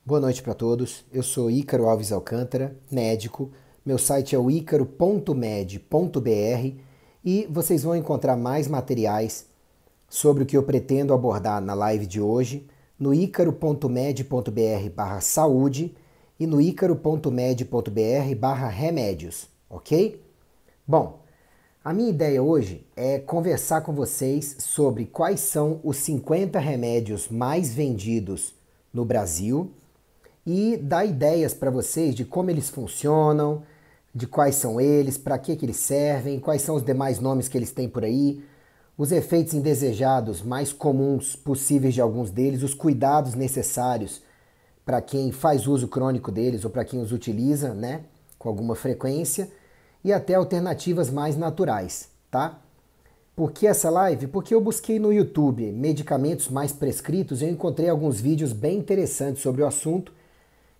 Boa noite para todos. Eu sou Ícaro Alves Alcântara, médico. Meu site é o icaro.med.br e vocês vão encontrar mais materiais sobre o que eu pretendo abordar na live de hoje no icaro.med.br/saúde e no icaro.med.br/remédios, ok? Bom, a minha ideia hoje é conversar com vocês sobre quais são os 50 remédios mais vendidos no Brasil e dar ideias para vocês de como eles funcionam, de quais são eles, para que eles servem, quais são os demais nomes que eles têm por aí, os efeitos indesejados mais comuns possíveis de alguns deles, os cuidados necessários para quem faz uso crônico deles ou para quem os utiliza, né, com alguma frequência, e até alternativas mais naturais, tá? Por que essa live? Porque eu busquei no YouTube medicamentos mais prescritos e eu encontrei alguns vídeos bem interessantes sobre o assunto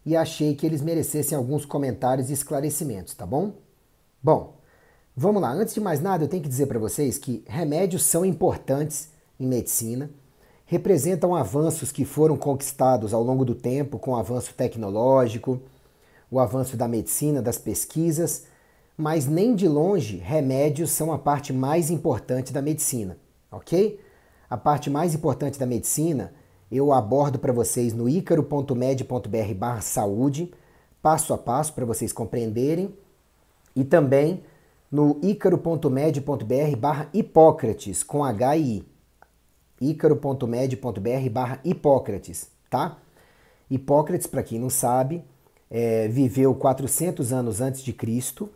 e achei que eles merecessem alguns comentários e esclarecimentos, tá bom? Bom, vamos lá. Antes de mais nada, eu tenho que dizer para vocês que remédios são importantes em medicina, representam avanços que foram conquistados ao longo do tempo com o avanço tecnológico, o avanço da medicina, das pesquisas, mas nem de longe remédios são a parte mais importante da medicina, ok? A parte mais importante da medicina eu abordo para vocês no icaro.med.br/saúde, passo a passo para vocês compreenderem, e também no icaro.med.br/Hipócrates, com H e I. icaro.med.br/Hipócrates, tá? Hipócrates, para quem não sabe, viveu 400 anos antes de Cristo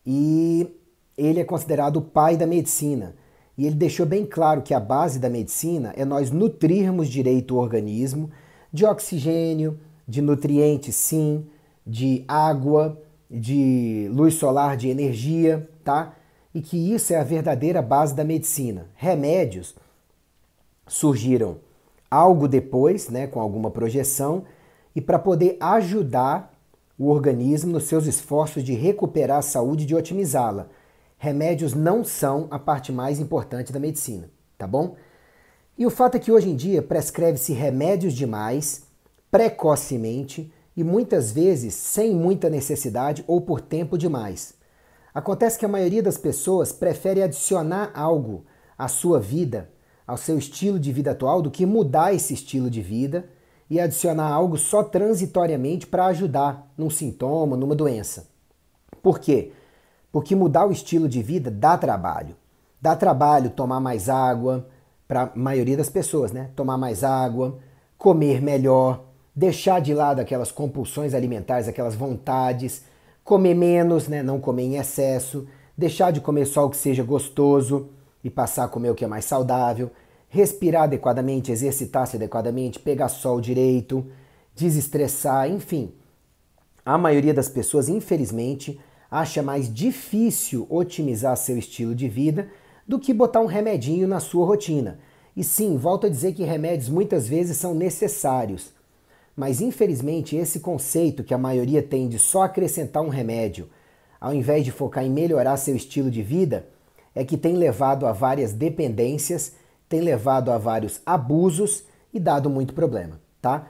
e ele é considerado o pai da medicina. E ele deixou bem claro que a base da medicina é nós nutrirmos direito o organismo de oxigênio, de nutrientes sim, de água, de luz solar, de energia, tá? E que isso é a verdadeira base da medicina. Remédios surgiram algo depois, né, com alguma projeção, e para poder ajudar o organismo nos seus esforços de recuperar a saúde e de otimizá-la. Remédios não são a parte mais importante da medicina, tá bom? E o fato é que hoje em dia prescreve-se remédios demais, precocemente e muitas vezes sem muita necessidade ou por tempo demais. Acontece que a maioria das pessoas prefere adicionar algo à sua vida, ao seu estilo de vida atual, do que mudar esse estilo de vida e adicionar algo só transitoriamente para ajudar num sintoma, numa doença. Por quê? Porque mudar o estilo de vida dá trabalho. Dá trabalho tomar mais água, para a maioria das pessoas, né? Tomar mais água, comer melhor, deixar de lado aquelas compulsões alimentares, aquelas vontades, comer menos, né? Não comer em excesso, deixar de comer só o que seja gostoso e passar a comer o que é mais saudável, respirar adequadamente, exercitar-se adequadamente, pegar sol direito, desestressar, enfim. A maioria das pessoas, infelizmente, acha mais difícil otimizar seu estilo de vida do que botar um remedinho na sua rotina. E sim, volto a dizer que remédios muitas vezes são necessários. Mas infelizmente esse conceito que a maioria tem de só acrescentar um remédio, ao invés de focar em melhorar seu estilo de vida, é que tem levado a várias dependências, tem levado a vários abusos e dado muito problema, tá?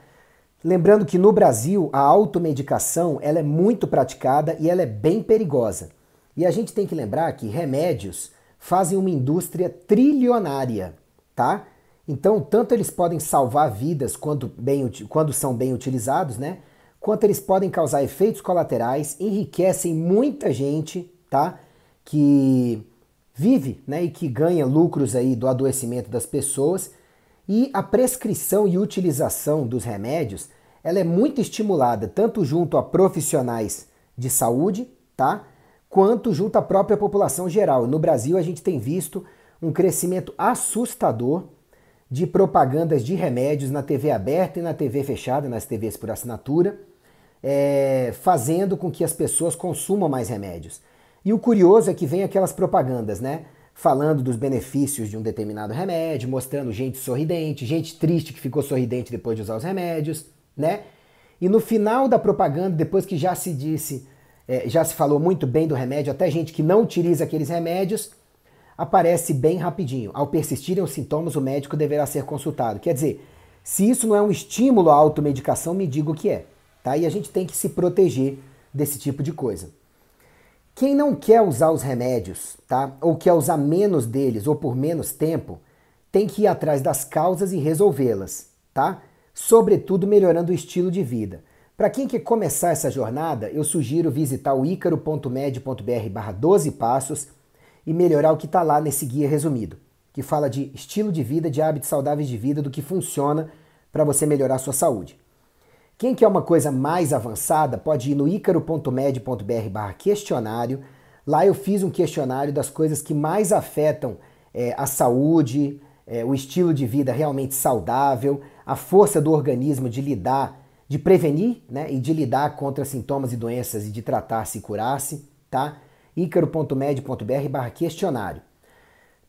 Lembrando que no Brasil a automedicação ela é muito praticada e ela é bem perigosa. E a gente tem que lembrar que remédios fazem uma indústria trilionária, tá? Então, tanto eles podem salvar vidas quando são bem utilizados, né? Quanto eles podem causar efeitos colaterais, enriquecem muita gente, tá? Que vive, né? E que ganha lucros aí do adoecimento das pessoas. E a prescrição e utilização dos remédios, ela é muito estimulada tanto junto a profissionais de saúde, tá? Quanto junto à própria população geral. No Brasil a gente tem visto um crescimento assustador de propagandas de remédios na TV aberta e na TV fechada, nas TVs por assinatura, fazendo com que as pessoas consumam mais remédios. E o curioso é que vem aquelas propagandas, né? Falando dos benefícios de um determinado remédio, mostrando gente sorridente, gente triste que ficou sorridente depois de usar os remédios, né? E no final da propaganda, depois que já se falou muito bem do remédio, até gente que não utiliza aqueles remédios, aparece bem rapidinho. Ao persistirem os sintomas, o médico deverá ser consultado. Quer dizer, Se isso não é um estímulo à automedicação, me diga o que é, tá? E a gente tem que se proteger desse tipo de coisa. Quem não quer usar os remédios, tá? Ou quer usar menos deles ou por menos tempo, tem que ir atrás das causas e resolvê-las, tá? Sobretudo melhorando o estilo de vida. Para quem quer começar essa jornada, eu sugiro visitar o icaro.med.br/12 passos e melhorar o que está lá nesse guia resumido, que fala de estilo de vida, de hábitos saudáveis de vida, do que funciona para você melhorar a sua saúde. Quem quer uma coisa mais avançada pode ir no icaro.med.br/questionário. Lá eu fiz um questionário das coisas que mais afetam a saúde, o estilo de vida realmente saudável, a força do organismo de lidar, de prevenir, né, e de lidar contra sintomas e doenças e de tratar-se e curar-se, tá? icaro.med.br/questionário.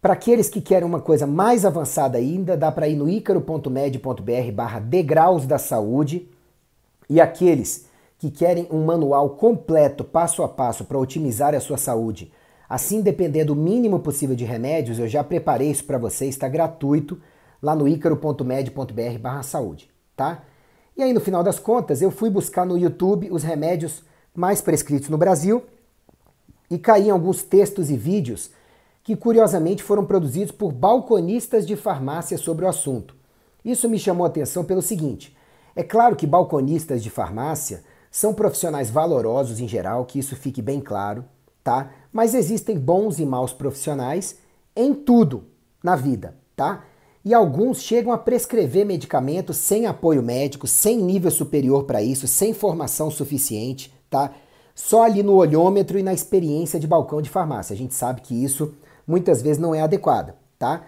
Para aqueles que querem uma coisa mais avançada ainda, dá para ir no icaro.med.br/degraus da saúde. E aqueles que querem um manual completo, passo a passo, para otimizar a sua saúde, assim depender do mínimo possível de remédios, eu já preparei isso para vocês, está gratuito lá no icaro.med.br/saúde, tá? E aí no final das contas eu fui buscar no YouTube os remédios mais prescritos no Brasil e caí em alguns textos e vídeos que curiosamente foram produzidos por balconistas de farmácia sobre o assunto. Isso me chamou a atenção pelo seguinte: é claro que balconistas de farmácia são profissionais valorosos em geral, que isso fique bem claro, tá? Mas existem bons e maus profissionais em tudo na vida, tá? E alguns chegam a prescrever medicamentos sem apoio médico, sem nível superior para isso, sem formação suficiente, tá? Só ali no olhômetro e na experiência de balcão de farmácia. A gente sabe que isso muitas vezes não é adequado, tá?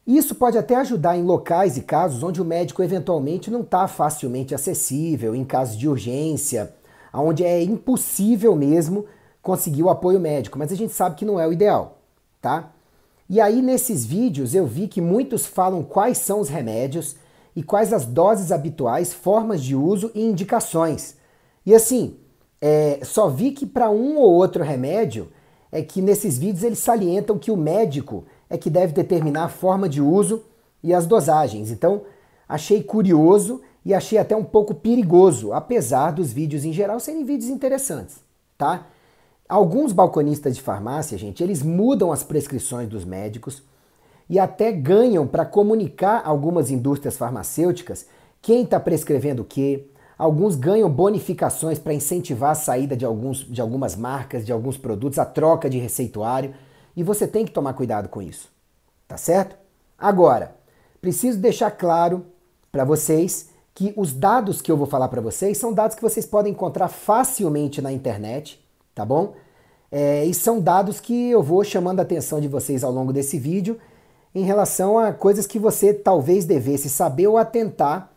Isso pode até ajudar em locais e casos onde o médico eventualmente não está facilmente acessível, em casos de urgência, onde é impossível mesmo conseguir o apoio médico, mas a gente sabe que não é o ideal, tá? E aí nesses vídeos eu vi que muitos falam quais são os remédios e quais as doses habituais, formas de uso e indicações. E assim, só vi que para um ou outro remédio é que nesses vídeos eles salientam que o médico é que deve determinar a forma de uso e as dosagens. Então, achei curioso e achei até um pouco perigoso, apesar dos vídeos em geral serem vídeos interessantes, tá? Alguns balconistas de farmácia, gente, eles mudam as prescrições dos médicos e até ganham para comunicar algumas indústrias farmacêuticas quem está prescrevendo o quê. Alguns ganham bonificações para incentivar a saída de algumas marcas, de alguns produtos, a troca de receituário. E você tem que tomar cuidado com isso, tá certo? Agora, preciso deixar claro para vocês que os dados que eu vou falar para vocês são dados que vocês podem encontrar facilmente na internet, tá bom? E são dados que eu vou chamando a atenção de vocês ao longo desse vídeo em relação a coisas que você talvez devesse saber ou atentar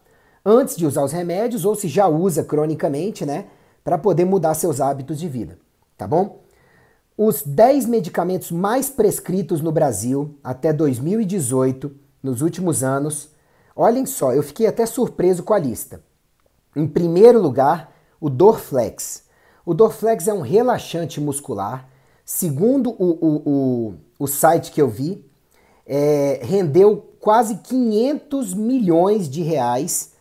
antes de usar os remédios, ou se já usa cronicamente, né, para poder mudar seus hábitos de vida, tá bom? Os 10 medicamentos mais prescritos no Brasil até 2018, nos últimos anos, olhem só, eu fiquei até surpreso com a lista. Em primeiro lugar, o Dorflex. O Dorflex é um relaxante muscular. Segundo o site que eu vi, rendeu quase 500 milhões de reais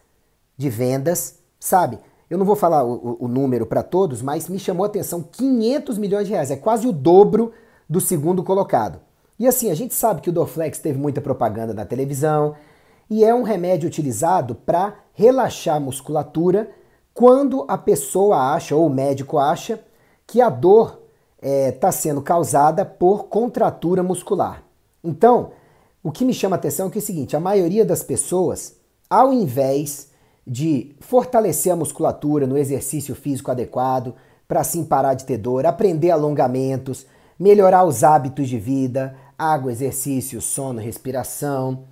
de vendas, sabe? Eu não vou falar o número para todos, mas me chamou a atenção 500 milhões de reais. É quase o dobro do segundo colocado. E assim, a gente sabe que o Dorflex teve muita propaganda na televisão e é um remédio utilizado para relaxar a musculatura quando a pessoa acha, ou o médico acha, que a dor está sendo causada por contratura muscular. Então, o que me chama a atenção é que é o seguinte: a maioria das pessoas, ao invés de fortalecer a musculatura no exercício físico adequado, para assim parar de ter dor, aprender alongamentos, melhorar os hábitos de vida, água, exercício, sono, respiração,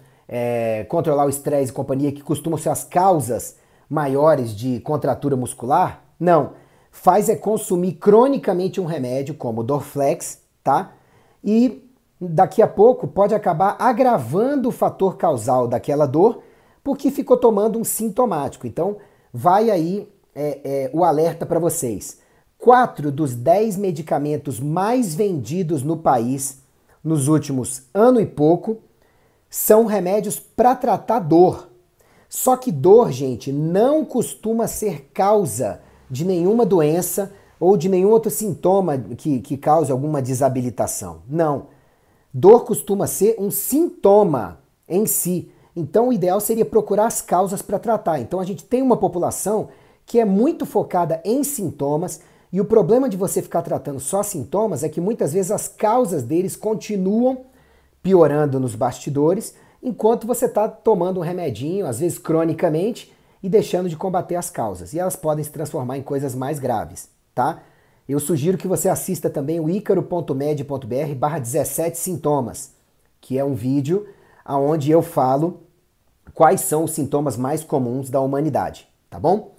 controlar o estresse e companhia, que costumam ser as causas maiores de contratura muscular, não. Faz consumir cronicamente um remédio como o Dorflex, tá? E daqui a pouco pode acabar agravando o fator causal daquela dor, porque ficou tomando um sintomático. Então, vai aí o alerta para vocês. 4 dos 10 medicamentos mais vendidos no país nos últimos ano e pouco são remédios para tratar dor. Só que dor, gente, não costuma ser causa de nenhuma doença ou de nenhum outro sintoma que cause alguma desabilitação. Não. Dor costuma ser um sintoma em si. Então, o ideal seria procurar as causas para tratar. Então, a gente tem uma população que é muito focada em sintomas e o problema de você ficar tratando só sintomas é que muitas vezes as causas deles continuam piorando nos bastidores, enquanto você está tomando um remedinho, às vezes cronicamente, e deixando de combater as causas. E elas podem se transformar em coisas mais graves, tá? Eu sugiro que você assista também o icaro.med.br/17 sintomas, que é um vídeo onde eu falo quais são os sintomas mais comuns da humanidade, tá bom?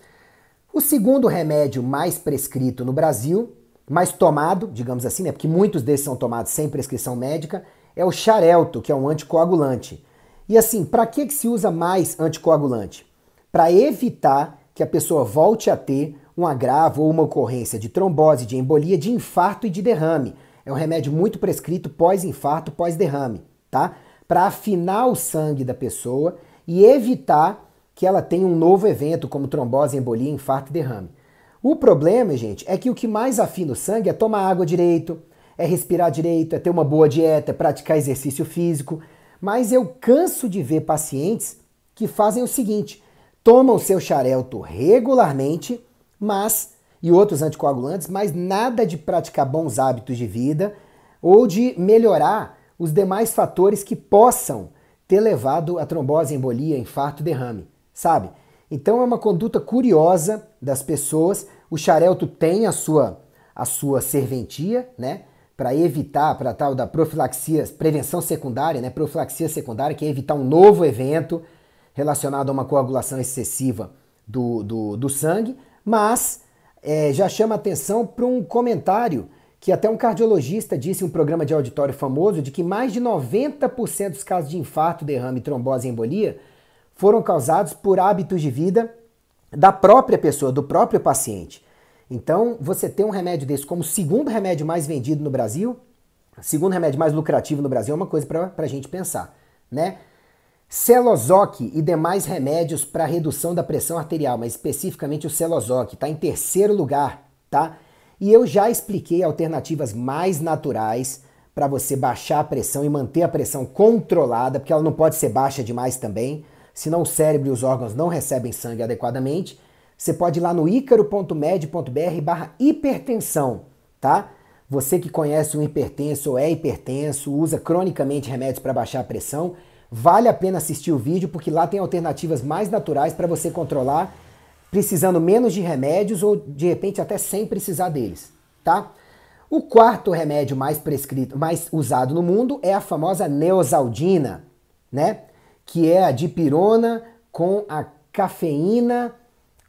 O segundo remédio mais prescrito no Brasil, mais tomado, digamos assim, né, porque muitos desses são tomados sem prescrição médica, é o Xarelto, que é um anticoagulante. E assim, para que se usa mais anticoagulante? Para evitar que a pessoa volte a ter um agravo ou uma ocorrência de trombose, de embolia, de infarto e de derrame. É um remédio muito prescrito pós-infarto, pós-derrame, tá? Para afinar o sangue da pessoa e evitar que ela tenha um novo evento como trombose, embolia, infarto e derrame. O problema, gente, é que o que mais afina o sangue é tomar água direito, é respirar direito, é ter uma boa dieta, é praticar exercício físico. Mas eu canso de ver pacientes que fazem o seguinte: tomam o seu Xarelto regularmente, e outros anticoagulantes, mas nada de praticar bons hábitos de vida ou de melhorar os demais fatores que possam ter levado a trombose, embolia, infarto e derrame, sabe? Então é uma conduta curiosa das pessoas. O Xarelto tem a sua serventia, né? Para evitar, para tal da profilaxia, prevenção secundária, né? Profilaxia secundária, que é evitar um novo evento relacionado a uma coagulação excessiva do sangue, mas já chama atenção para um comentário que até um cardiologista disse em um programa de auditório famoso, de que mais de 90% dos casos de infarto, derrame, trombose e embolia foram causados por hábitos de vida da própria pessoa, do próprio paciente. Então, você ter um remédio desse como o segundo remédio mais vendido no Brasil, segundo remédio mais lucrativo no Brasil, é uma coisa para a gente pensar, né? Celozoc e demais remédios para redução da pressão arterial, mas especificamente o Celozoc, está em terceiro lugar, tá? E eu já expliquei alternativas mais naturais para você baixar a pressão e manter a pressão controlada, porque ela não pode ser baixa demais também, senão o cérebro e os órgãos não recebem sangue adequadamente. Você pode ir lá no icaro.med.br/hipertensão, tá? Você que conhece um hipertenso ou é hipertenso, usa cronicamente remédios para baixar a pressão, vale a pena assistir o vídeo, porque lá tem alternativas mais naturais para você controlar, precisando menos de remédios ou de repente até sem precisar deles, tá? O quarto remédio mais prescrito, mais usado no mundo é a famosa Neosaldina, né? Que é a dipirona com a cafeína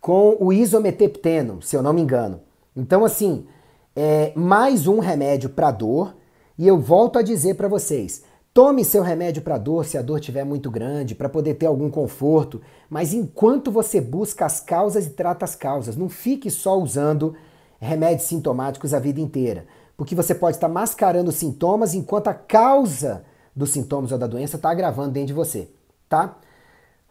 com o isometepteno, se eu não me engano. Então, assim, é mais um remédio para dor, e eu volto a dizer para vocês, tome seu remédio para dor se a dor estiver muito grande, para poder ter algum conforto, mas enquanto você busca as causas e trata as causas, não fique só usando remédios sintomáticos a vida inteira, porque você pode estar mascarando os sintomas enquanto a causa dos sintomas ou da doença está agravando dentro de você, tá?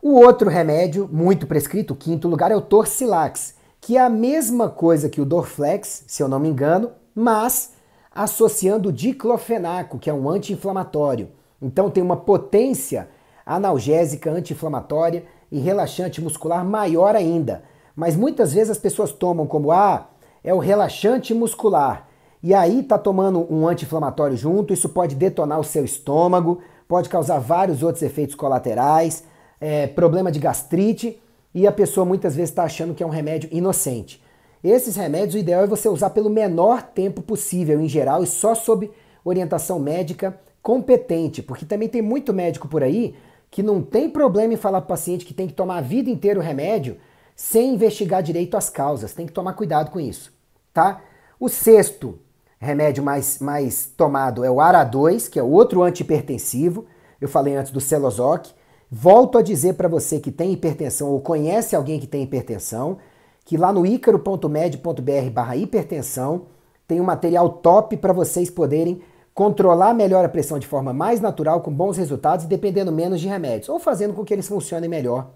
O outro remédio muito prescrito, o quinto lugar, é o Torcilax, que é a mesma coisa que o Dorflex, se eu não me engano, mas associando o diclofenaco, que é um anti-inflamatório. Então tem uma potência analgésica, anti-inflamatória e relaxante muscular maior ainda. Mas muitas vezes as pessoas tomam como, é o relaxante muscular. E aí tá tomando um anti-inflamatório junto, isso pode detonar o seu estômago, pode causar vários outros efeitos colaterais, problema de gastrite, e a pessoa muitas vezes está achando que é um remédio inocente. Esses remédios, o ideal é você usar pelo menor tempo possível, em geral, e só sob orientação médica competente, porque também tem muito médico por aí que não tem problema em falar para o paciente que tem que tomar a vida inteira o remédio sem investigar direito as causas. Tem que tomar cuidado com isso, tá? O sexto remédio mais tomado é o ARA2, que é outro antihipertensivo. Eu falei antes do Celozoc. Volto a dizer para você que tem hipertensão ou conhece alguém que tem hipertensão, que lá no icaro.med.br/hipertensão tem um material top para vocês poderem controlar melhor a pressão de forma mais natural, com bons resultados e dependendo menos de remédios, ou fazendo com que eles funcionem melhor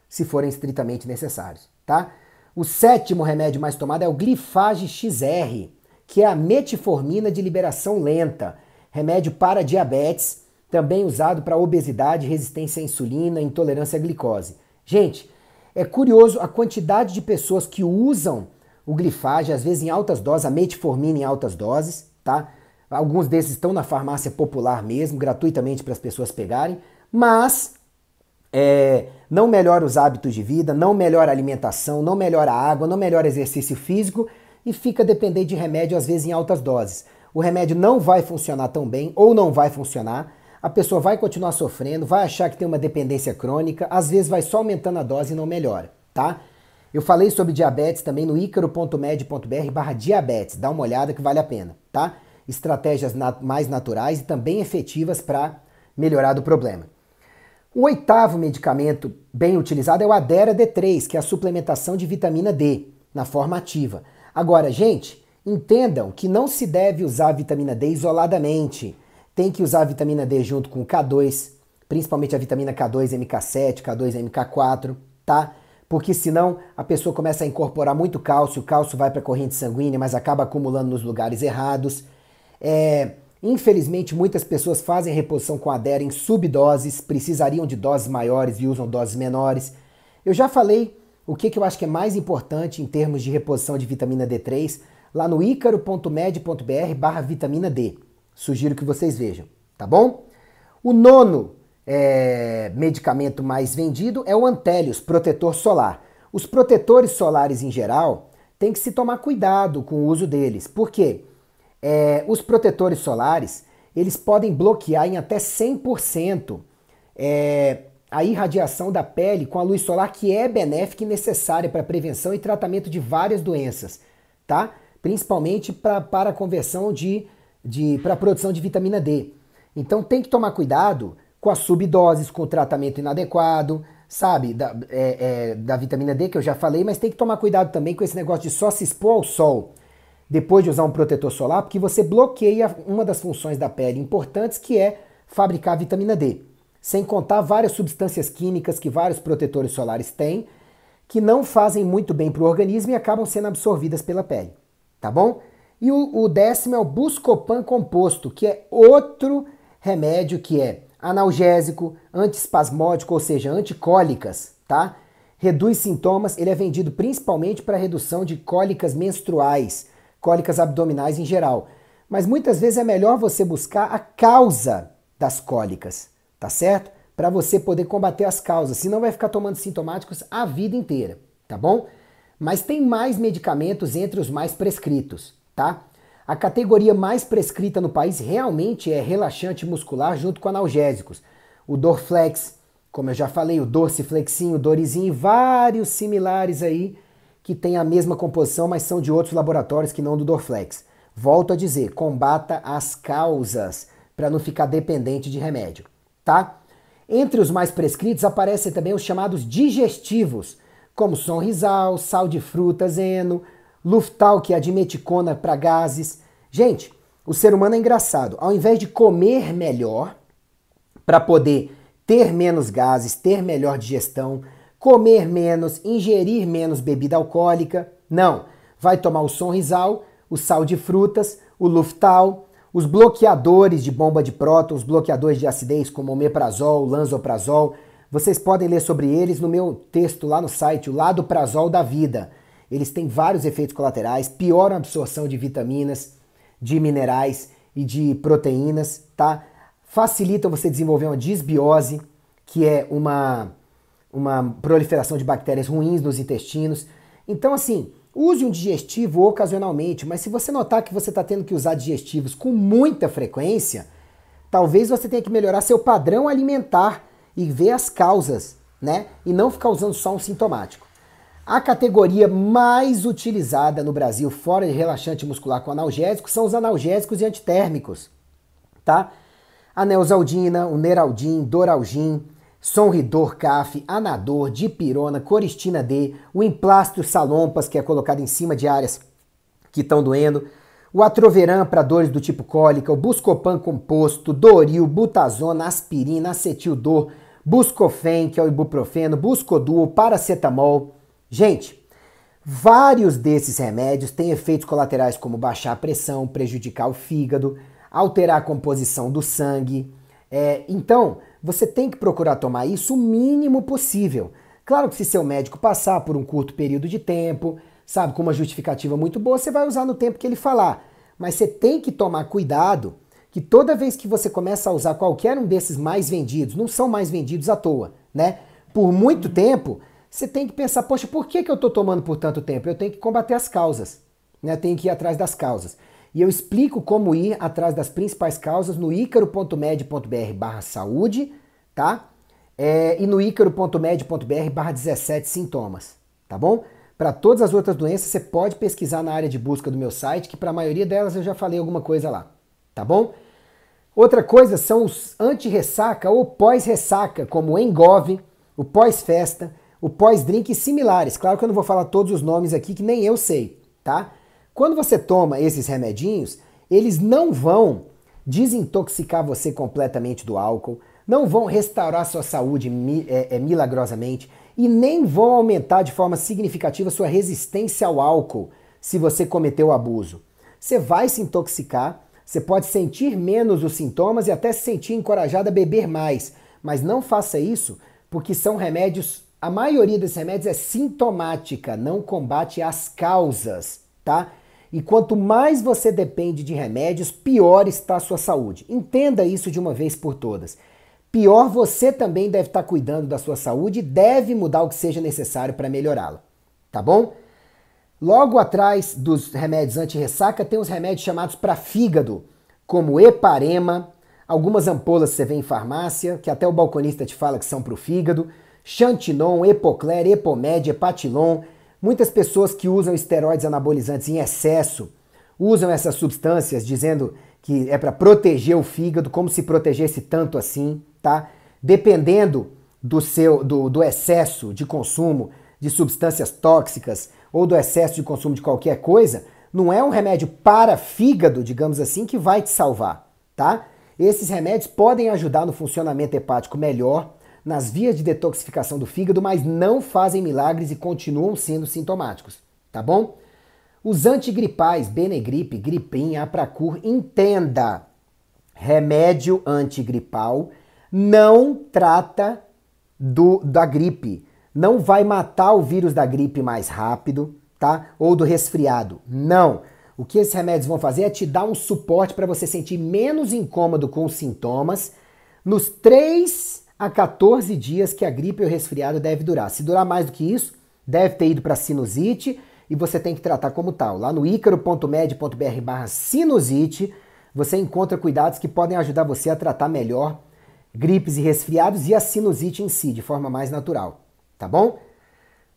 se forem estritamente necessários, tá? O sétimo remédio mais tomado é o Glifage XR, que é a metformina de liberação lenta, remédio para diabetes, também usado para obesidade, resistência à insulina, intolerância à glicose. Gente, é curioso a quantidade de pessoas que usam o Glifage, às vezes em altas doses, a metformina em altas doses, tá? Alguns desses estão na farmácia popular mesmo, gratuitamente para as pessoas pegarem, mas não melhora os hábitos de vida, não melhora a alimentação, não melhora a água, não melhora exercício físico e fica dependente de remédio, às vezes em altas doses. O remédio não vai funcionar tão bem ou não vai funcionar, a pessoa vai continuar sofrendo, vai achar que tem uma dependência crônica, às vezes vai só aumentando a dose e não melhora, tá? Eu falei sobre diabetes também no icaro.med.br/diabetes, dá uma olhada que vale a pena, tá? Estratégias mais naturais e também efetivas para melhorar do problema. O oitavo medicamento bem utilizado é o Adera D3, que é a suplementação de vitamina D, na forma ativa. Agora, gente, entendam que não se deve usar a vitamina D isoladamente. Tem que usar a vitamina D junto com o K2, principalmente a vitamina K2 MK7, K2 MK4, tá? Porque senão a pessoa começa a incorporar muito cálcio, o cálcio vai para a corrente sanguínea, mas acaba acumulando nos lugares errados. Infelizmente, muitas pessoas fazem reposição com Adera em subdoses, precisariam de doses maiores e usam doses menores. Eu já falei o que eu acho que é mais importante em termos de reposição de vitamina D3 lá no icaro.med.br/vitamina D. Sugiro que vocês vejam, tá bom? O nono medicamento mais vendido é o Antélios, protetor solar. Os protetores solares em geral tem que se tomar cuidado com o uso deles. Por quê? Os protetores solares, eles podem bloquear em até 100% a irradiação da pele com a luz solar, que é benéfica e necessária para a prevenção e tratamento de várias doenças, tá? Principalmente para a conversão para a produção de vitamina D. Então tem que tomar cuidado com as subdoses, com o tratamento inadequado, sabe? Da vitamina D, que eu já falei, mas tem que tomar cuidado também com esse negócio de só se expor ao sol depois de usar um protetor solar, porque você bloqueia uma das funções da pele importantes, que é fabricar vitamina D. Sem contar várias substâncias químicas que vários protetores solares têm, que não fazem muito bem para o organismo e acabam sendo absorvidas pela pele, tá bom? E o décimo é o Buscopan composto, que é outro remédio que é analgésico, antiespasmódico, ou seja, anticólicas, tá? Reduz sintomas, ele é vendido principalmente para redução de cólicas menstruais, cólicas abdominais em geral. Mas muitas vezes é melhor você buscar a causa das cólicas, tá certo? Para você poder combater as causas, senão vai ficar tomando sintomáticos a vida inteira, tá bom? Mas tem mais medicamentos entre os mais prescritos, tá? A categoria mais prescrita no país realmente é relaxante muscular junto com analgésicos. O Dorflex, como eu já falei, o Dorsiflexin, o Dorisin e vários similares aí que têm a mesma composição, mas são de outros laboratórios que não do Dorflex. Volto a dizer, combata as causas para não ficar dependente de remédio, tá? Entre os mais prescritos aparecem também os chamados digestivos, como Sonrisal, sal de fruta, Zeno, Luftal, que é a dimeticona para gases. Gente, o ser humano é engraçado. Ao invés de comer melhor, para poder ter menos gases, ter melhor digestão, comer menos, ingerir menos bebida alcoólica, não. Vai tomar o Sonrisal, o sal de frutas, o Luftal, os bloqueadores de bomba de prótons, bloqueadores de acidez como omeprazol, lansoprazol. Vocês podem ler sobre eles no meu texto lá no site, o Ladoprazol da Vida. Eles têm vários efeitos colaterais, pioram a absorção de vitaminas, de minerais e de proteínas, tá? Facilitam você desenvolver uma disbiose, que é uma proliferação de bactérias ruins nos intestinos. Então, assim, use um digestivo ocasionalmente, mas se você notar que você está tendo que usar digestivos com muita frequência, talvez você tenha que melhorar seu padrão alimentar e ver as causas, né? E não ficar usando só um sintomático. A categoria mais utilizada no Brasil, fora de relaxante muscular com analgésico, são os analgésicos e antitérmicos, tá? A Neosaldina, o Neraldin, Doralgin, Sonridor, CAF, Anador, Dipirona, Coristina D, o Emplastro Salompas, que é colocado em cima de áreas que estão doendo, o Atroveran para dores do tipo cólica, o Buscopan composto, Doril, Butazona, aspirina, acetildor, Buscofen, que é o ibuprofeno, Buscoduo, paracetamol. Gente, vários desses remédios têm efeitos colaterais como baixar a pressão, prejudicar o fígado, alterar a composição do sangue. Então, você tem que procurar tomar isso o mínimo possível. Claro que se seu médico passar por um curto período de tempo, sabe, com uma justificativa muito boa, você vai usar no tempo que ele falar. Mas você tem que tomar cuidado que toda vez que você começa a usar qualquer um desses mais vendidos, não são mais vendidos à toa, né? Por muito tempo, você tem que pensar, poxa, por que eu estou tomando por tanto tempo? Eu tenho que combater as causas, né? Eu tenho que ir atrás das causas. E eu explico como ir atrás das principais causas no icaro.med.br/saúde, tá? E no icaro.med.br/17 sintomas, tá bom? Para todas as outras doenças, você pode pesquisar na área de busca do meu site, que para a maioria delas eu já falei alguma coisa lá, tá bom? Outra coisa são os anti-ressaca ou pós-ressaca, como o Engov, o pós-festa, o pós-drink e similares. Claro que eu não vou falar todos os nomes aqui, que nem eu sei, tá? Quando você toma esses remedinhos, eles não vão desintoxicar você completamente do álcool, não vão restaurar sua saúde milagrosamente e nem vão aumentar de forma significativa sua resistência ao álcool se você cometeu abuso. Você vai se intoxicar, você pode sentir menos os sintomas e até se sentir encorajado a beber mais, mas não faça isso porque são remédios, a maioria desses remédios é sintomática, não combate as causas, tá? E quanto mais você depende de remédios, pior está a sua saúde. Entenda isso de uma vez por todas. Pior você também deve estar cuidando da sua saúde e deve mudar o que seja necessário para melhorá-la, tá bom? Logo atrás dos remédios anti-ressaca tem os remédios chamados para fígado, como Heparema, algumas ampolas que você vê em farmácia, que até o balconista te fala que são para o fígado, Xantinon, Epocler, Epomed, Hepatilon. Muitas pessoas que usam esteroides anabolizantes em excesso usam essas substâncias dizendo que é para proteger o fígado, como se protegesse tanto assim, tá? Dependendo do excesso de consumo de substâncias tóxicas ou do excesso de consumo de qualquer coisa, não é um remédio para fígado, digamos assim, que vai te salvar, tá? Esses remédios podem ajudar no funcionamento hepático melhor, nas vias de detoxificação do fígado, mas não fazem milagres e continuam sendo sintomáticos, tá bom? Os antigripais, Benegripe, Gripin, Apracur, entenda, remédio antigripal não trata da gripe, não vai matar o vírus da gripe mais rápido, tá? Ou do resfriado, não. O que esses remédios vão fazer é te dar um suporte para você sentir menos incômodo com os sintomas nos 3 a 14 dias que a gripe ou resfriado deve durar. Se durar mais do que isso, deve ter ido para sinusite e você tem que tratar como tal. Lá no icaro.med.br/sinusite você encontra cuidados que podem ajudar você a tratar melhor gripes e resfriados e a sinusite em si, de forma mais natural, tá bom?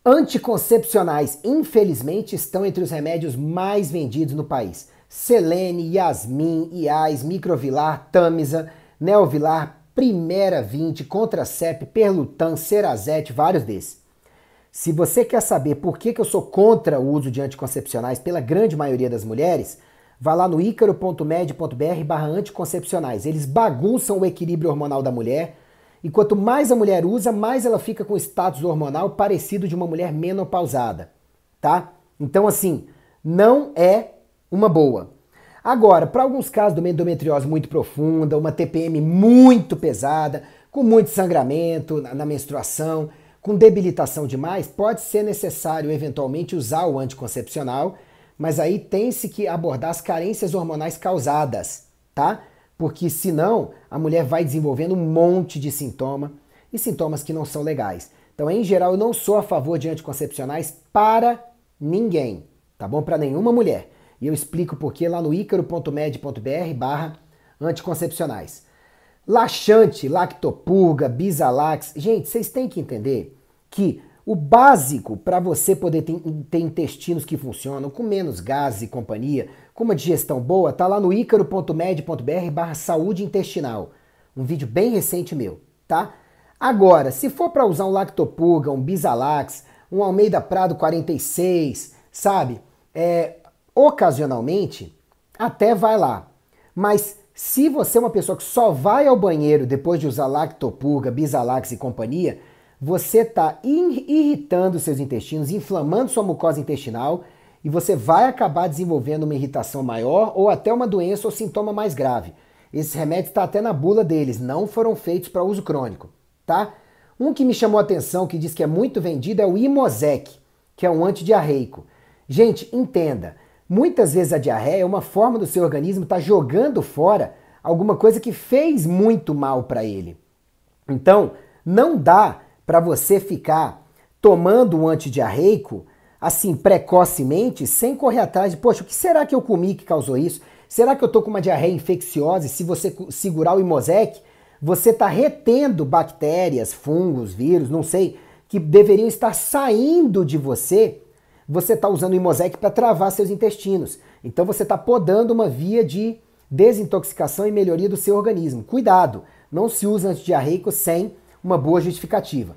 Anticoncepcionais, infelizmente, estão entre os remédios mais vendidos no país. Selene, Yasmin, Iaz, Microvilar, Tamisa, Neovilar, Primera 20, Contracep, Perlutan, Cerazete, vários desses. Se você quer saber por que eu sou contra o uso de anticoncepcionais pela grande maioria das mulheres, vá lá no icaro.med.br/anticoncepcionais. Eles bagunçam o equilíbrio hormonal da mulher e quanto mais a mulher usa, mais ela fica com status hormonal parecido de uma mulher menopausada, tá? Então assim, não é uma boa. Agora, para alguns casos de uma endometriose muito profunda, uma TPM muito pesada, com muito sangramento na menstruação, com debilitação demais, pode ser necessário eventualmente usar o anticoncepcional, mas aí tem-se que abordar as carências hormonais causadas, tá? Porque senão a mulher vai desenvolvendo um monte de sintoma e sintomas que não são legais. Então, em geral, eu não sou a favor de anticoncepcionais para ninguém, tá bom? Para nenhuma mulher. E eu explico por que lá no icaro.med.br/anticoncepcionais. Laxante, Lactopurga, Bisalax. Gente, vocês têm que entender que o básico para você poder ter intestinos que funcionam, com menos gases e companhia, com uma digestão boa, tá lá no icaro.med.br/saúde intestinal. Um vídeo bem recente meu, tá? Agora, se for para usar um Lactopurga, um Bisalax, um Almeida Prado 46, sabe? Ocasionalmente, até vai lá. Mas Se você é uma pessoa que só vai ao banheiro depois de usar Lactopurga, Bisalax e companhia, você está irritando seus intestinos, inflamando sua mucosa intestinal e você vai acabar desenvolvendo uma irritação maior ou até uma doença ou sintoma mais grave. Esses remédios estão até na bula deles, não foram feitos para uso crônico, tá? Um que me chamou a atenção, que diz que é muito vendido, é o Imosec, que é um antidiarreico. Gente, entenda, muitas vezes a diarreia é uma forma do seu organismo estar jogando fora alguma coisa que fez muito mal para ele. Então, não dá para você ficar tomando um antidiarreico assim precocemente, sem correr atrás de, poxa, o que será que eu comi que causou isso? Será que eu tô com uma diarreia infecciosa e se você segurar o Imosec, você está retendo bactérias, fungos, vírus, não sei, que deveriam estar saindo de você. Você está usando o Imosec para travar seus intestinos. Então você está podando uma via de desintoxicação e melhoria do seu organismo. Cuidado, não se usa antidiarreico sem uma boa justificativa.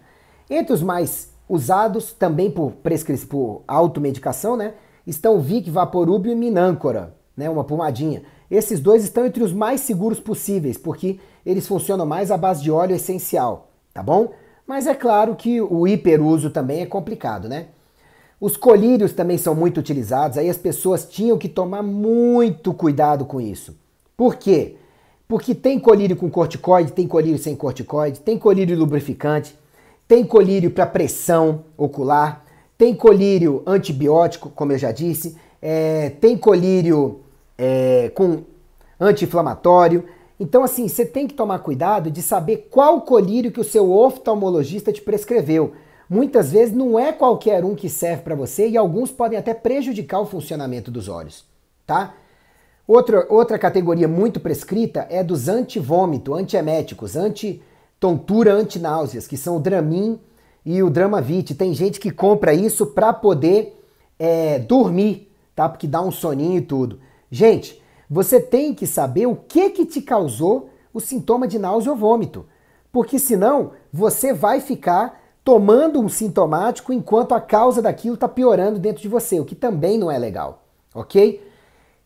Entre os mais usados, também por automedicação, né, estão o Vic, Vaporub e Minâncora, né, uma pomadinha. Esses dois estão entre os mais seguros possíveis, porque eles funcionam mais à base de óleo essencial, tá bom? Mas é claro que o hiperuso também é complicado, né? Os colírios também são muito utilizados, aí as pessoas tinham que tomar muito cuidado com isso. Por quê? Porque tem colírio com corticoide, tem colírio sem corticoide, tem colírio lubrificante, tem colírio para pressão ocular, tem colírio antibiótico, como eu já disse, tem colírio com anti-inflamatório. Então, assim, você tem que tomar cuidado de saber qual colírio que o seu oftalmologista te prescreveu. Muitas vezes não é qualquer um que serve para você e alguns podem até prejudicar o funcionamento dos olhos, tá? Outra categoria muito prescrita é dos antivômito, antieméticos, anti-tontura, antináuseas, que são o Dramin e o Dramavit. Tem gente que compra isso para poder dormir, tá? Porque dá um soninho e tudo. Gente, você tem que saber o que te causou o sintoma de náusea ou vômito, porque senão você vai ficar tomando um sintomático enquanto a causa daquilo está piorando dentro de você, o que também não é legal, ok?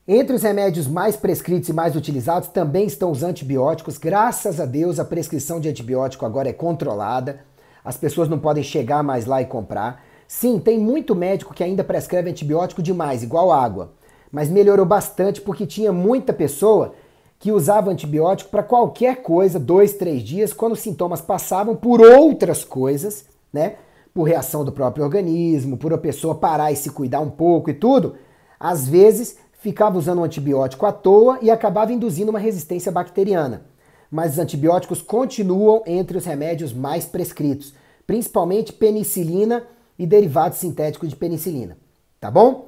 Entre os remédios mais prescritos e mais utilizados também estão os antibióticos. Graças a Deus a prescrição de antibiótico agora é controlada, as pessoas não podem chegar mais lá e comprar. Sim, tem muito médico que ainda prescreve antibiótico demais, igual água, mas melhorou bastante porque tinha muita pessoa que usava antibiótico para qualquer coisa, 2, 3 dias, quando os sintomas passavam por outras coisas, né? Por reação do próprio organismo, por a pessoa parar e se cuidar um pouco e tudo, às vezes ficava usando um antibiótico à toa e acabava induzindo uma resistência bacteriana. Mas os antibióticos continuam entre os remédios mais prescritos, principalmente penicilina e derivados sintéticos de penicilina, tá bom?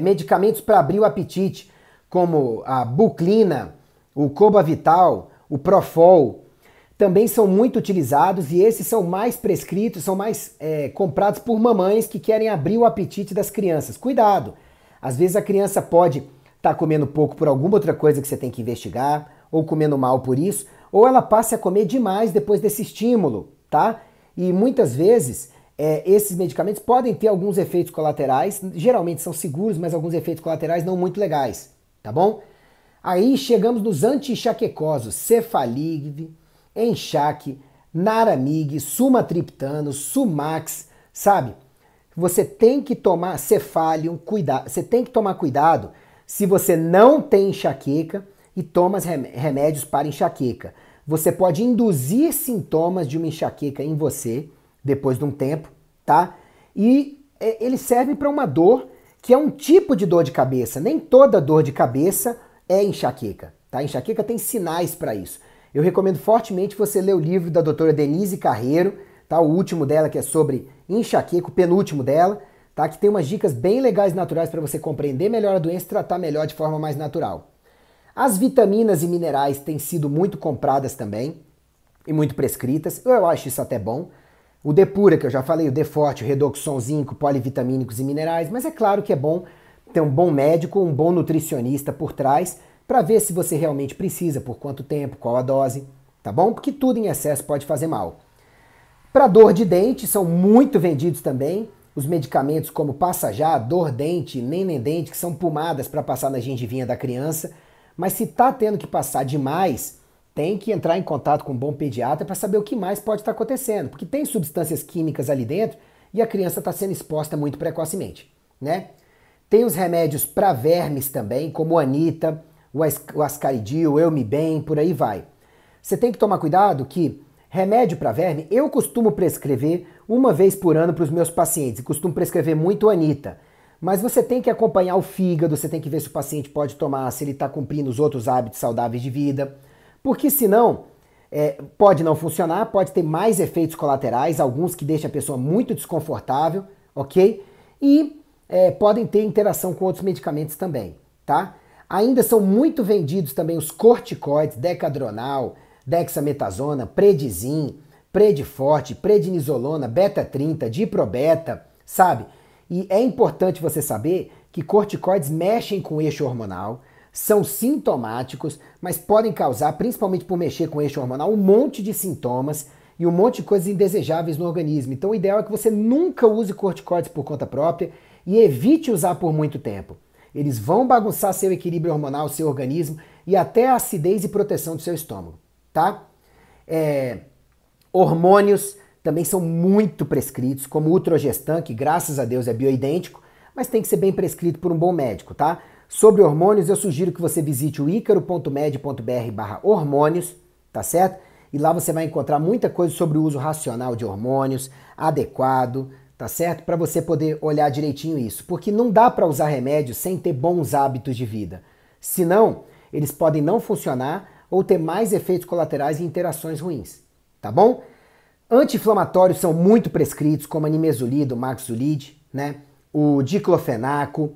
Medicamentos para abrir o apetite, como a Buclina, o Cobavital, o Profol, também são muito utilizados e esses são mais prescritos, são mais comprados por mamães que querem abrir o apetite das crianças. Cuidado! Às vezes a criança pode estar comendo pouco por alguma outra coisa que você tem que investigar, ou comendo mal por isso, ou ela passe a comer demais depois desse estímulo, tá? E muitas vezes esses medicamentos podem ter alguns efeitos colaterais, geralmente são seguros, mas alguns efeitos colaterais não muito legais, tá bom? Aí chegamos nos anti-enxaquecosos, Cefaliv, Enxaque, Naramig, Sumatriptano, Sumax, sabe? Você tem que tomar Cefalium, você tem que tomar cuidado se você não tem enxaqueca e toma remédios para enxaqueca. Você pode induzir sintomas de uma enxaqueca em você depois de um tempo, tá? E ele serve para uma dor que é um tipo de dor de cabeça. Nem toda dor de cabeça é enxaqueca, tá? Enxaqueca tem sinais para isso. Eu recomendo fortemente você ler o livro da doutora Denise Carreiro, tá? O último dela, que é sobre enxaqueca, o penúltimo dela, tá? Que tem umas dicas bem legais e naturais para você compreender melhor a doença e tratar melhor de forma mais natural. As vitaminas e minerais têm sido muito compradas também e muito prescritas. Eu acho isso até bom. O Depura, que eu já falei, o Deforte, o Redoxon, zinco, polivitamínicos e minerais, mas é claro que é bom ter um bom médico, um bom nutricionista por trás para ver se você realmente precisa, por quanto tempo, qual a dose, tá bom? Porque tudo em excesso pode fazer mal. Para dor de dente, são muito vendidos também os medicamentos como Passajá, Dor Dente, Neném Dente, que são pomadas para passar na gengivinha da criança, Mas se está tendo que passar demais, tem que entrar em contato com um bom pediatra para saber o que mais pode estar acontecendo, porque tem substâncias químicas ali dentro e a criança está sendo exposta muito precocemente, né? Tem os remédios para vermes também, como o Anita, o Ascaridil, o Eumibem, por aí vai. Você tem que tomar cuidado que remédio para verme eu costumo prescrever uma vez por ano para os meus pacientes, e costumo prescrever muito o Anita. Mas você tem que acompanhar o fígado, você tem que ver se o paciente pode tomar, se ele está cumprindo os outros hábitos saudáveis de vida, porque senão pode não funcionar, pode ter mais efeitos colaterais, alguns que deixam a pessoa muito desconfortável, ok? E podem ter interação com outros medicamentos também, tá? Ainda são muito vendidos também os corticoides, Decadronal, Dexametasona, Predizin, Prediforte, Prednisolona, Beta-30, Diprobeta, sabe? E é importante você saber que corticoides mexem com o eixo hormonal, são sintomáticos, mas podem causar, principalmente por mexer com o eixo hormonal, um monte de sintomas e um monte de coisas indesejáveis no organismo. Então o ideal é que você nunca use corticoides por conta própria e evite usar por muito tempo. Eles vão bagunçar seu equilíbrio hormonal, seu organismo e até a acidez e proteção do seu estômago, tá? Hormônios também são muito prescritos, como o Utrogestan, que graças a Deus é bioidêntico, mas tem que ser bem prescrito por um bom médico, tá? Sobre hormônios, eu sugiro que você visite o icaro.med.br/hormônios, tá certo? E lá você vai encontrar muita coisa sobre o uso racional de hormônios, adequado, tá certo? Para você poder olhar direitinho isso, porque não dá para usar remédios sem ter bons hábitos de vida. Senão, eles podem não funcionar ou ter mais efeitos colaterais e interações ruins, tá bom? Anti-inflamatórios são muito prescritos, como a nimesulida, o maxulide, né? O diclofenaco,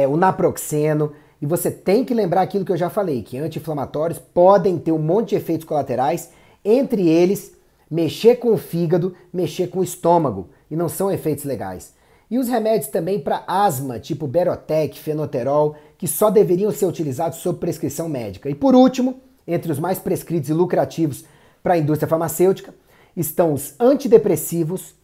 o naproxeno, e você tem que lembrar aquilo que eu já falei, que anti-inflamatórios podem ter um monte de efeitos colaterais, entre eles mexer com o fígado, mexer com o estômago, e não são efeitos legais. E os remédios também para asma, tipo Berotec, Fenoterol, que só deveriam ser utilizados sob prescrição médica. E por último, entre os mais prescritos e lucrativos para a indústria farmacêutica, estão os antidepressivos,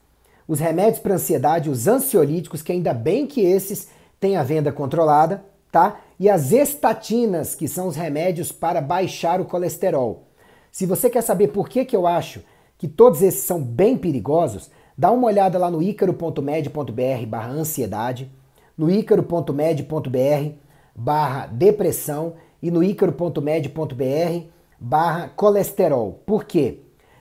os remédios para ansiedade, os ansiolíticos, que ainda bem que esses têm a venda controlada, tá? E as estatinas, que são os remédios para baixar o colesterol. Se você quer saber por que eu acho que todos esses são bem perigosos, dá uma olhada lá no icaro.med.br/ansiedade, no icaro.med.br/depressão e no icaro.med.br/colesterol. Por quê?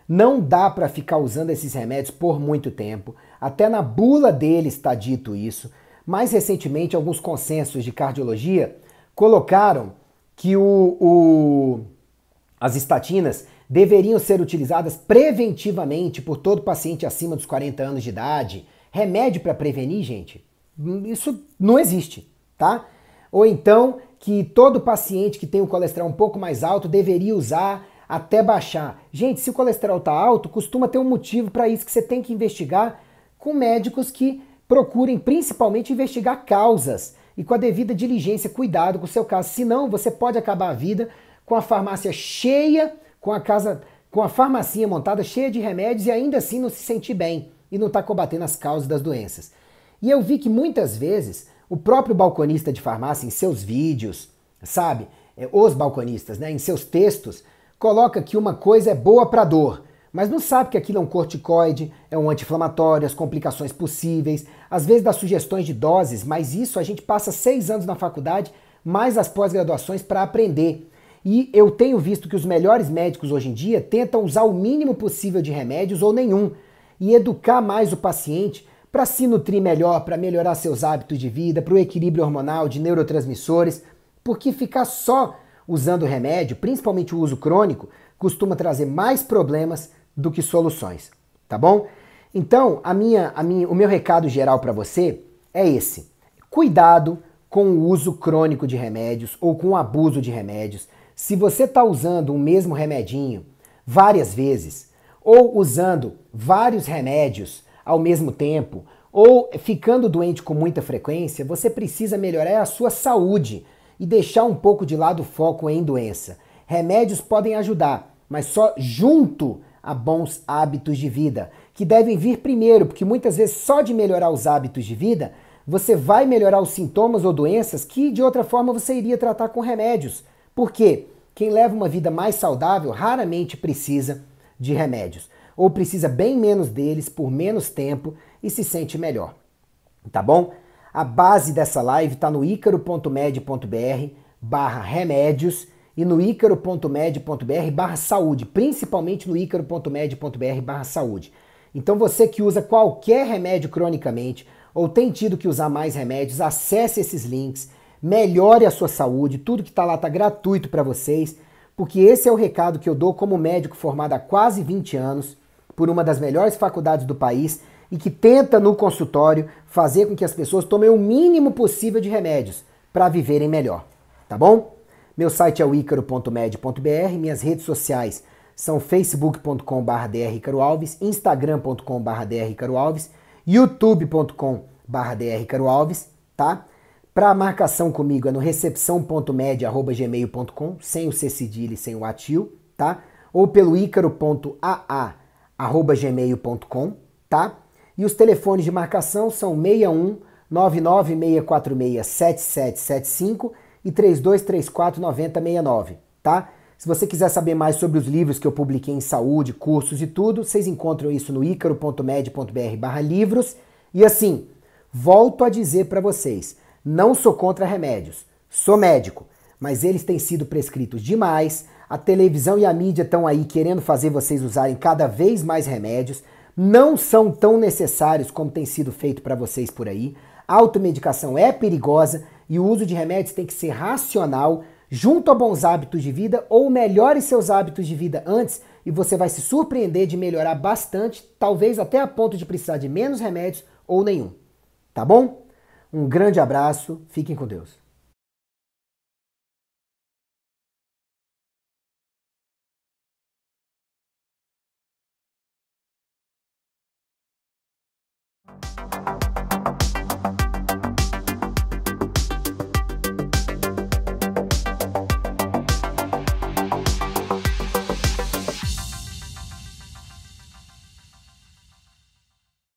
Não dá para ficar usando esses remédios por muito tempo. Até na bula deles está dito isso. Mais recentemente, alguns consensos de cardiologia colocaram que as estatinas deveriam ser utilizadas preventivamente por todo paciente acima dos 40 anos de idade. Remédio para prevenir, gente, isso não existe, tá? Ou então que todo paciente que tem um colesterol um pouco mais alto deveria usar até baixar. Gente, se o colesterol está alto, costuma ter um motivo para isso que você tem que investigar com médicos que procurem principalmente investigar causas e com a devida diligência, cuidado com o seu caso. Senão, você pode acabar a vida com a farmácia cheia, com a farmacinha montada cheia de remédios e ainda assim não se sentir bem e não está combatendo as causas das doenças. E eu vi que muitas vezes o próprio balconista de farmácia, em seus vídeos, sabe, os balconistas, né, em seus textos, coloca que uma coisa é boa para dor, mas não sabe que aquilo é um corticoide, é um anti-inflamatório, as complicações possíveis, às vezes dá sugestões de doses, mas isso a gente passa 6 anos na faculdade, mais as pós-graduações para aprender. E eu tenho visto que os melhores médicos hoje em dia tentam usar o mínimo possível de remédios ou nenhum e educar mais o paciente para se nutrir melhor, para melhorar seus hábitos de vida, para o equilíbrio hormonal, de neurotransmissores, porque ficar só usando remédio, principalmente o uso crônico, costuma trazer mais problemas do que soluções, tá bom? Então, o meu recado geral para você é esse. Cuidado com o uso crônico de remédios ou com o abuso de remédios. Se você está usando o mesmo remedinho várias vezes, ou usando vários remédios ao mesmo tempo, ou ficando doente com muita frequência, você precisa melhorar a sua saúde e deixar um pouco de lado o foco em doença. Remédios podem ajudar, mas só junto a bons hábitos de vida, que devem vir primeiro, porque muitas vezes só de melhorar os hábitos de vida, você vai melhorar os sintomas ou doenças que de outra forma você iria tratar com remédios, Porque quem leva uma vida mais saudável raramente precisa de remédios, ou precisa bem menos deles por menos tempo e se sente melhor. Tá bom? A base dessa live está no icaro.med.br/remédios e no icaro.med.br/saúde, principalmente no icaro.med.br/saúde. Então você que usa qualquer remédio cronicamente ou tem tido que usar mais remédios, acesse esses links, melhore a sua saúde, tudo que está lá está gratuito para vocês, porque esse é o recado que eu dou como médico formado há quase 20 anos por uma das melhores faculdades do país e que tenta no consultório fazer com que as pessoas tomem o mínimo possível de remédios para viverem melhor, tá bom? Meu site é o icaro.med.br, minhas redes sociais são facebook.com/drricaroalves, instagram.com/drricaroalves, youtube.com/drricaroalves, tá? Para marcação comigo é no recepção.med@gmail.com, sem o C cedilha e sem o atil, tá? Ou pelo icaro.aa@gmail.com, tá? E os telefones de marcação são 61 99646 7775 e 3234 9069, tá? Se você quiser saber mais sobre os livros que eu publiquei em saúde, cursos e tudo, vocês encontram isso no icaro.med.br/livros. E assim, volto a dizer para vocês, não sou contra remédios, sou médico, mas eles têm sido prescritos demais, a televisão e a mídia estão aí querendo fazer vocês usarem cada vez mais remédios, não são tão necessários como tem sido feito para vocês por aí, a automedicação é perigosa e o uso de remédios tem que ser racional, junto a bons hábitos de vida, ou melhore seus hábitos de vida antes e você vai se surpreender de melhorar bastante, talvez até a ponto de precisar de menos remédios ou nenhum. Tá bom? Um grande abraço, fiquem com Deus.